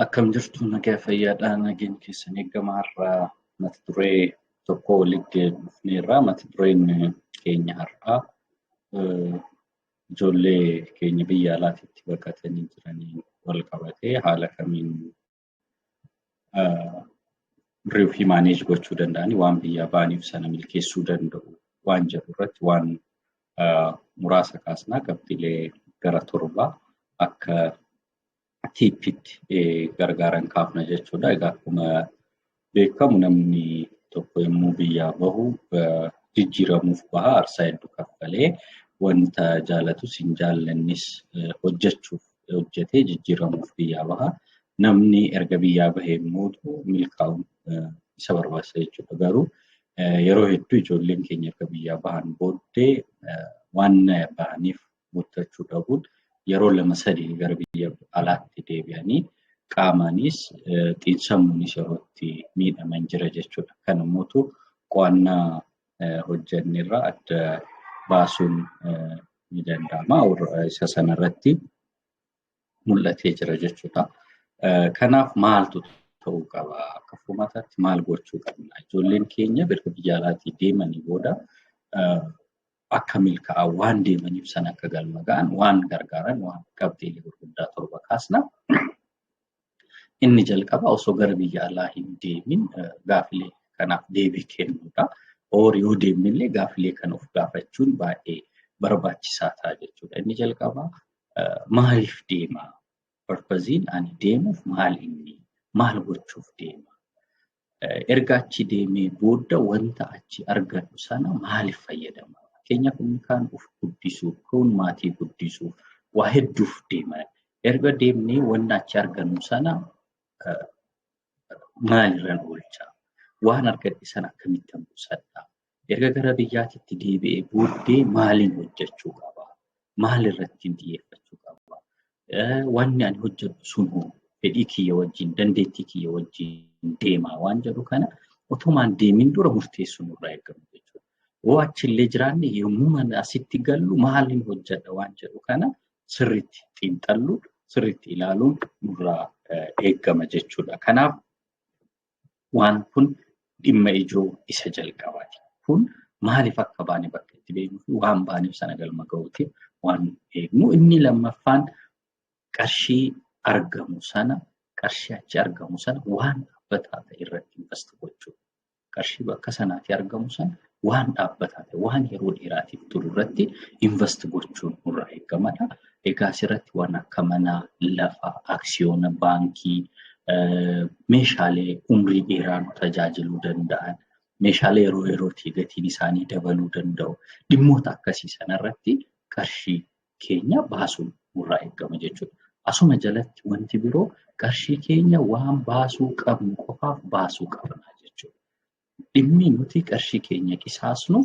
Akkam jirtu nagaa fayyaadhaan nageenya keessan eegamaa irraa mata duree tokko walitti dhufneerra. Mata dureen keenya har'aa ijoollee keenya biyya alaatiitti baqatanii jiranii wal qabatee haala kamiin riiwuu fi maaneej gochuu danda'anii waan biyyaa ba'aniif sana milkeessuu danda'u waan jedhu irratti waan muraasa kaasnaa qabxiilee gara torbaa akka tiipitti gargaaran kaafna jechuudha. Egaa akkuma beekamu namni tokko yommuu biyyaa bahu jijjiiramuuf baha aarsaa hedduu kaffalee wanta jaalatus hin jaallannis hojjetee jijjiiramuuf biyyaa baha. Namni erga biyyaa bahee immoo milkaa'uun isa barbaachisa jechuudha. Garuu yeroo hedduu ijoolleen keenya erga biyyaa bahan booddee waan bahaniif guuttachuu dhabuun yeroo lama sadii gara biyya alaatti deebi'anii qaamaanis xiinsammuunis yeroo itti miidhaman jira jechuudha. Kan immoo qo'annaa hojjennerraa adda baasuun ni danda'ama. Isa sanarratti mul'atee jira jechuudha. Kanaaf maaltu ta'uu qaba? Akka furmaataatti maal gochuu qabna? Ijoolleen keenya erga biyya alaatii deemanii booda akka milkaa'an waan deemaniif sana akka galma ga'an waan gargaaran waan qabxiilee gurguddaa torba kaasna. Inni jalqaba osoo gara biyya alaa hin deemin gaafilee kanaaf deebii kennuudha. Yoo deemnillee gaafilee kana of gaafachuun baay'ee barbaachisaa ta'a jechuudha. Inni jalqaba maaliif deema? Parpaziin ani deemuuf maal gochuuf deema? Erga achi deemee booda wanta achi argadhu sana maaliif fayyadama? Fakkeenyaaf inni kaan of guddisuuf, kun maatii guddisuuf waa hedduuf deema. Erga deemnee wanta achi argannu sana maalirraan oolcha? Waan argadhe sana akkamitti buusadha? Erga gara biyyaatitti deebi'ee booddee maaliin hojjechuu qaba? Maalirratti xiyyeeffachuu qaba? Wanni ani hojjedhu sun fedhii kiyya wajjin, dandeettii kiyya wajjin deemaa waan jedhu kana otumaan deemin dura murteessuun irraa eegamu jechuudha. Yoo achillee jiraanne yommuu asitti gallu maaliin hojjedha waan jedhu kana sirriitti xiinxalluun, sirriitti ilaaluun nurraa eegama jechuudha. Kanaaf waan kun dhimma ijoo isa jalqabaati. Kun maaliif akka baane bakka itti beeknuu fi waan baaneef sana galma ga'uutiif waan eegnu. Inni lammaffaan qarshii argamu sana, qarshii achi argamu sana waan dhaabbataa ta'e irratti invest gochuudha. Qarshii bakka sanaatti argamu sana waan dhaabbataa ta'e, waan yeroo dheeraatiif turu irratti invest gochuun nurraa eegamadha. Egaa asirratti waan akka manaa, lafaa, aksiyoona, baankii, meeshaalee umrii dheeraa nu tajaajiluu danda'an, meeshaalee yeroo yerootii gatiin isaanii dabaluu danda'u, dhimmoota akkasii sanarratti qarshii keenya baasuun nurraa eegama jechuudha. Asuma jalatti wanti biroo qarshii keenya waan baasuu qabnu qofaaf baasuu qabna jechuudha. Dhimmi nuti qarshii keenya qisaasnu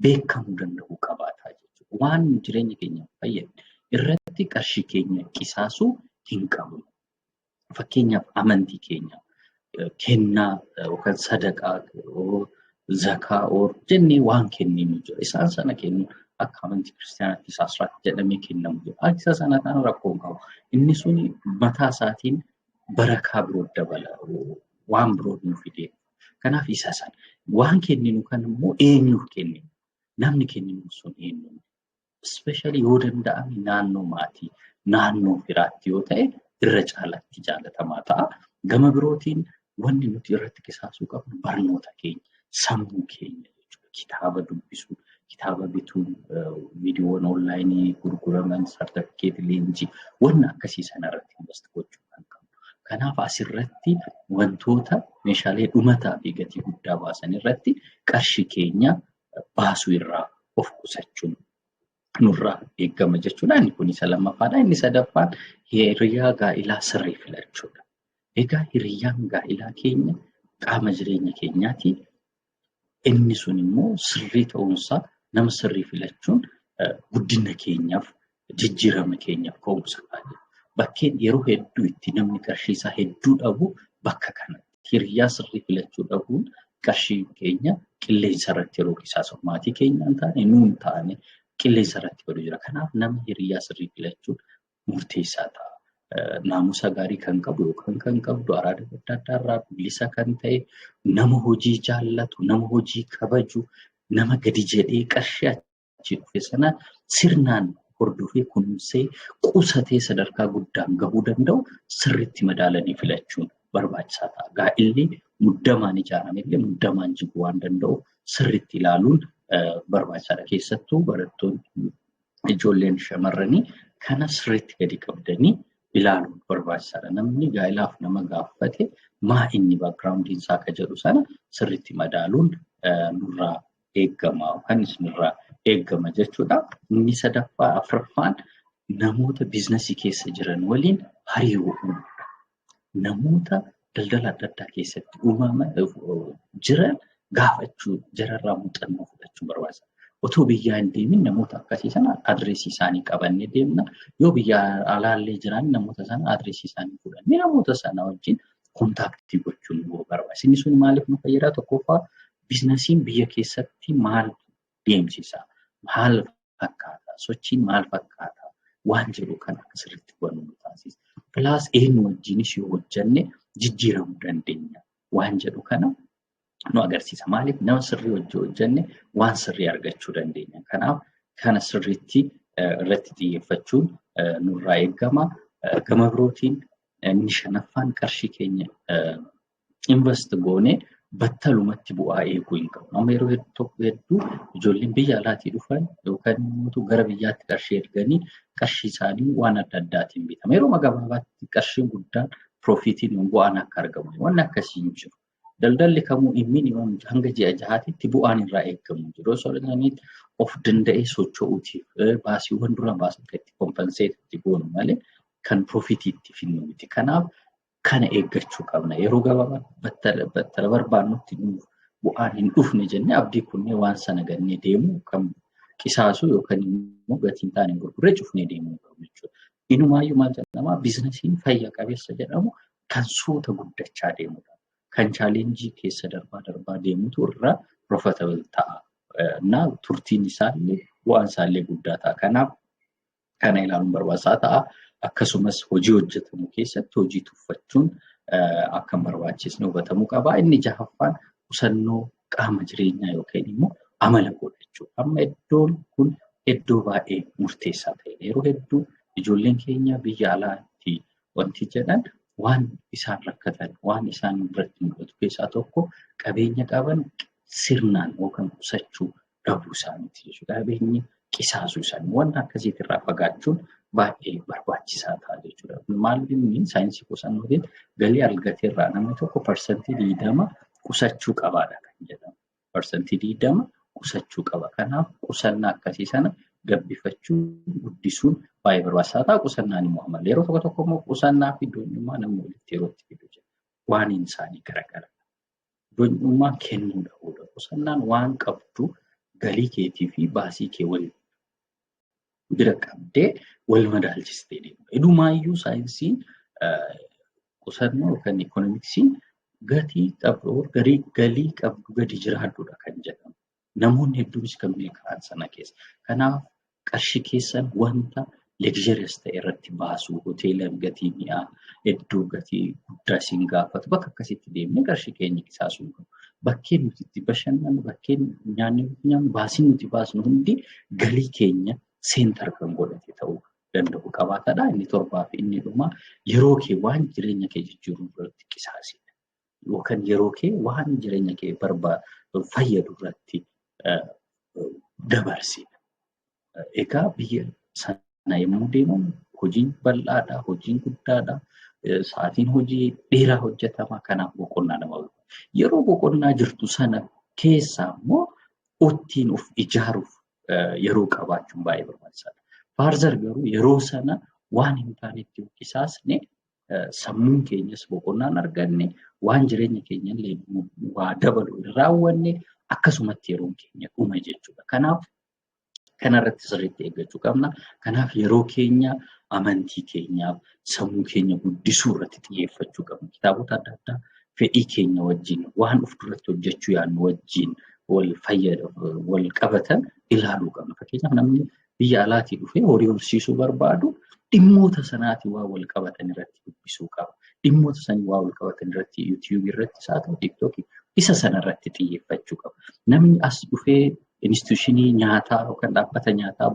beekamuu danda'uu qabaataa jechuudha. Waan jireenya keenyaaf fayyadu irratti qarshii keenya qisaasuu hin qabnu. Fakkeenyaaf amantii keenya kennaa yookaan sadaqaa zakaa jennee waan kenninu jira. Isaan sana kennu akka amantii kiristaanaatti asraati jedhamee kennamu jira. Isa sana kana rakkoo qabu. Inni suni mataa isaatiin barakaa biroo dabala. Waan biroo nu fidee. Kanaaf isa sana waan kenninu kan immoo eenyuuf kenninu? Namni kenninu sun eenyu? Especially yoo danda'ame naannoo maatii, naannoo firaatti yoo ta'e irra caalatti jaalatamaa ta'a. Gama birootiin wanni nuti irratti qisaasuu qabnu barnoota keenya, sammuu keenya jechuudha. Kitaaba dubbisuu, kitaaba bituun, viidiyoon onlaayinii gurguraman, sartifikeetii leenjii, wanna akkasii sanarratti invest gochuu kan qabnu. Kanaaf asirratti wantoota meeshaalee dhumataa fi gatii guddaa baasan irratti qarshii keenya baasuu irraa of qusachuun nurraa eegama jechuudha. Inni kun isa lammaffaadha. Inni sadaffaan hiriyaa gaa'ilaa sirrii filachuudha. Egaa hiriyaan gaa'ilaa keenya qaama jireenya keenyaati. Inni sun immoo sirrii ta'uunsaa nama sirrii filachuun guddina keenyaaf, jijjiirama keenyaaf ka'umsa ta'a. Bakkeen yeroo hedduu itti namni qarshii isaa hedduu dhabu bakka kanatti hiriyaa sirrii filachuu dhabuun qarshii keenya qilleensa irratti yeroo qisaasu maatii keenya hin taane nuun taane qilleensa irratti badu jira. Kanaaf namni hiriyaa sirrii filachuun murteessaa ta'a. naamusa gaarii kan qabu yookaan kan qabdu araada adda addaarraa bilisa kan ta'e nama hojii jaallatu, nama hojii kabaju, nama gadi jedhee qarshii achi dhufe sana sirnaan hordofee kunuunsee qusatee sadarkaa guddaan gahuu danda'u sirriitti madaalanii filachuun barbaachisaa ta'a. Gaa'illi muddamaan ijaarame illee muddamaan jiguu waan danda'u sirriitti ilaaluun barbaachisaadha. Keessattuu barattoonni ijoolleen shamarranii kana sirriitti gadi qabdanii ilaaluun barbaachisaadha. Namni gaa'ilaaf nama gaafate maa inni baakgiraawundiin isaa akka jedhu sana sirriitti madaaluun nurraa eegama yookaan isinirraa eegama jechuudha. Inni sadaffaa afuraffaan namoota biizinasii keessa jiran waliin hariiroo uumuudha. Namoota daldala adda addaa keessatti uumaman jiran gaafachuu jararraa muuxannoo fudhachuu barbaachisa. Otoo biyyaa hin deemin namoota akkasii sana adreesii isaanii qabannee deemna. Yoo biyya alaallee jiran namoota sana adreesii isaanii fudhannee namoota sana wajjin kontaaktii gochuun barbaachisa. Inni sun maaliif nu fayyada? Tokkoffaa biizinasiin biyya keessatti maal deemsisa? Maal fakkaata? Sochiin maal fakkaata? Waan jedhu kan akka sirriitti hubannu nu taasisa. Pilaas eenyu wajjinis yoo hojjenne jijjiiramuu dandeenya waan jedhu kana nu agarsiisa. Maaliif nama sirrii wajjin hojjenne waan sirrii argachuu dandeenya. Kanaaf kana sirriitti irratti xiyyeeffachuun nurraa eegama. Gama birootiin inni shanaffaan qarshii keenya invest goonee battalumatti bu'aa eeguu hin qabu. Amma yeroo hedduu ijoolleen biyya alaatii dhufan yookaan immoo gara biyyaatti qarshii erganii qarshii isaanii waan adda addaatiin bitama. Yeroo gabaabaatti qarshiin guddaan piroofitiin bu'aan akka argamu waan akkasii hin jiru. Daldalli kamuu minimum hanga ji'a jahaatitti bu'aan irraa eegamu jiru. Osoo isaaniitti of danda'ee socho'uutiif baasiiwwan dura baasan itti kompenseetii goonu malee kan piroofiitiitti finnu miti. Kanaaf kana eeggachuu qabna. Yeroo gabaabaa battala barbaannutti bu'aan hin dhufne jennee abdii kunnee waan sana gannee deemu kan qisaasu yookaan immoo gatiin taane gurguree cufnee deemuu qabu jechuudha. Inumaayyuu maal jedhama biizinasiin fayya qabeessa jedhamu kan suuta guddachaa deemudha. Kan chaalenjii keessa darbaa deemutu irraa profitable ta'a. Na turtiin isaallee bu'aan isaallee guddaa ta'a. Kanaaf kana ilaaluun barbaachisaa ta'a. Akkasumas hojii hojjetamu keessatti hojii tuffachuun akka barbaachisne hubatamuu qaba. Inni jahaffaan qusannoo qaama jireenyaa yookaan immoo amala godhachuu. Amma iddoon kun iddoo baay'ee murteessaa ta'edha. Yeroo hedduu ijoolleen keenya biyya alaatti wanti jedhan waan isaan rakkatan, waan isaan biratti mul'atu keessaa tokko qabeenya qaban sirnaan yookaan qusachuu dhabuu isaaniiti jechuudha. Qabeenyi qisaasuu isaanii waan akkasiitirraa fagaachuun baay'ee barbaachisaa ta'a jechuudha. Maaliin saayinsii qusannootiin galii argateerraa namni tokko parsantii 20 qusachuu qabaadha kan jedhamu. Parsantii 20 qusachuu qaba. Kanaaf qusannaa akkasii sana gabbifachuu guddisuun baay'ee barbaachisaa ta'a. Qusannaan immoo amala yeroo tokko immoo qusannaa fi doonyummaa namni walitti yerootti fidu jira. Waan isaanii garagara. Doonyummaa kennuu dhabuudha. Qusannaan waan qabdu galii keetii fi baasii kee waliin bira qabdee wal madaalchistee deemudha. Idumaayyuu saayinsiin qusannoo yookaan ikoonomiksiin gatii qabdu galii qabdu gadi jiraadduudha kan jedhamu. Namoonni hedduunis kan beekan sana keessa. Kanaaf qarshii keessan wanta luxurious ta'e irratti baasuu hoteelan gatii mi'aa hedduu gatii guddaa isin gaafatu bakka akkasitti deemnee qarshii keenya qisaasuu qabu. Bakkeen nuti itti bashannanu, bakkeen nyaanni nuti nyaannu, baasiin nuti baasnu hundi galii keenya seentar kan godhate ta'uu danda'u qabaatadha. Inni torbaa fi inni dhumaa yeroo kee waan jireenya kee jijjiiruu irratti qisaasidha. Yookaan yeroo kee waan jireenya kee fayyadu irratti dabarsidha. Egaa biyya sana yommuu deemamu hojiin bal'aadha, hojiin guddaadha. Sa'aatiin hojii dheeraa hojjetama. Kanaaf boqonnaa nama barbaada. Yeroo boqonnaa jirtu sana keessaa immoo ittiin of ijaaruuf yeroo qabaachuun baay'ee barbaachisaadha. Faarzar garuu yeroo sana waan hin taanetti yoo qisaasne sammuun keenyas boqonnaan arganne waan jireenya keenya illee waa dabalu hin raawwanne akkasumatti yeroon keenya dhuma jechuudha. Kanaaf kanarratti sirriitti eeggachuu qabna. Kanaaf yeroo keenya amantii keenyaaf sammuu keenya guddisuu irratti xiyyeeffachuu qabna. Kitaabota adda addaa fedhii keenya wajjin waan of duratti hojjechuu yaadnu wajjin wal qabatan ilaaluu qabna. Fakkeenyaaf namni biyya alaatii dhufee horii horsiisuu barbaadu dhimmoota sanaati waa wal qabatan irratti dubbisuu qaba. Dhimmoota sanii waa wal qabatan irratti YouTube irratti haa ta'u TikTok isa sana irratti xiyyeeffachuu qaba. Namni as dhufee instituushinii nyaataa yookaan dhaabbata nyaataa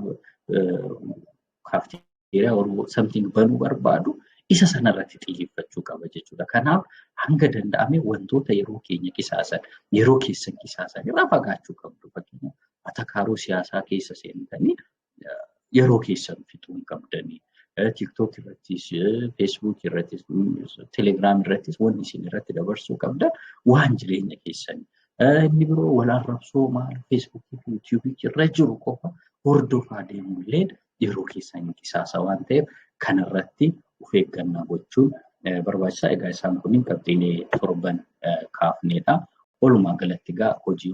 kaafteeriyaa or something banuu barbaadu isa sana irratti xiyyeeffachuu qaba jechuudha. Kanaaf hanga danda'ame wantoota yeroo keenya qisaasan, yeroo keessan qisaasan irraa fagaachuu qabdu. Fakkeenyaaf atakaaroo siyaasaa keessa seentanii yeroo keessan fixuu hin qabdanii. TikTok irrattis, Facebook irrattis, Telegram irrattis wanni isin irratti dabarsuu qabdan waan jireenya keessanii. Inni biroo wal arrabsoo maal Facebook fi YouTube irra jiru qofa hordofaa deemullee yeroo keessan qisaasa waan ta'eef kanarratti of eeggannaa gochuun barbaachisaa. Egaa isaan kunniin qabxiilee torban kaafneedha. Walumaa galatti egaa hojii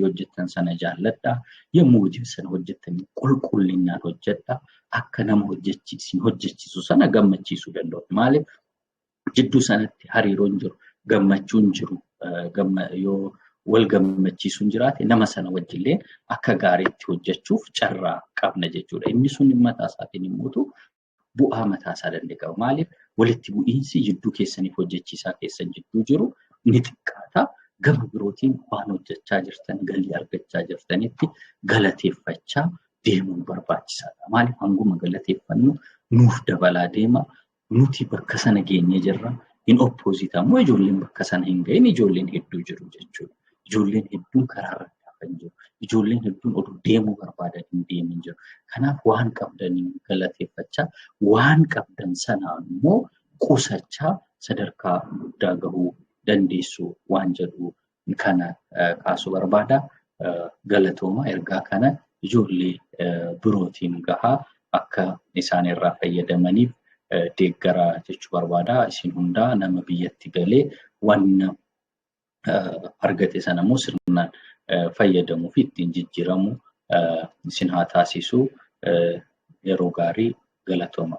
hojjettan sana jaalladhaa. Yommuu hojii sana hojjettan qulqullinaan hojjedhaa. Akka nama hojjechiisu sana gammachiisuu danda'u. Maaliif jidduu sanatti hariiroon jiru, gammachuun jiru, yoo wal gammachiisuun jiraate nama sana wajjillee akka gaariitti hojjechuuf carraa qabna jechuudha. Inni sun mataa isaatiin immoo bu'aa mataa isaa danda'e qaba. Maaliif walitti bu'iinsi jidduu keessaniif hojjechiisaa keessan jidduu jiru ni xiqqaata. Gama birootiin waan hojjechaa jirtan, galii argachaa jirtanitti galateeffachaa deemuun barbaachisaadha. Maaliif hanguma galateeffannu nuuf dabalaa deema. Nuti bakka sana geenye jirra. In opposite ammoo ijoolleen bakka sana hin ga'in ijoolleen hedduu jiru jechuudha. Ijoolleen hedduun karaa irratti hafan jiru. Ijoolleen hedduun oduu deemuu barbaadan hin deemin jiru. Kanaaf waan qabdaniin galateeffachaa, waan qabdan sanaan immoo qusachaa sadarkaa guddaa gahuu dandeessu waan jedhu kana kaasuu barbaada. Galatooma ergaa kana ijoollee birootiin gahaa akka isaan irraa fayyadamaniif deeggaraa jechuu barbaada. Isin hundaa nama biyyatti galee waan argate sana immoo sirnaan fayyadamuu fi ittiin jijjiiramu isin haa taasisu. Yeroo gaarii galatooma.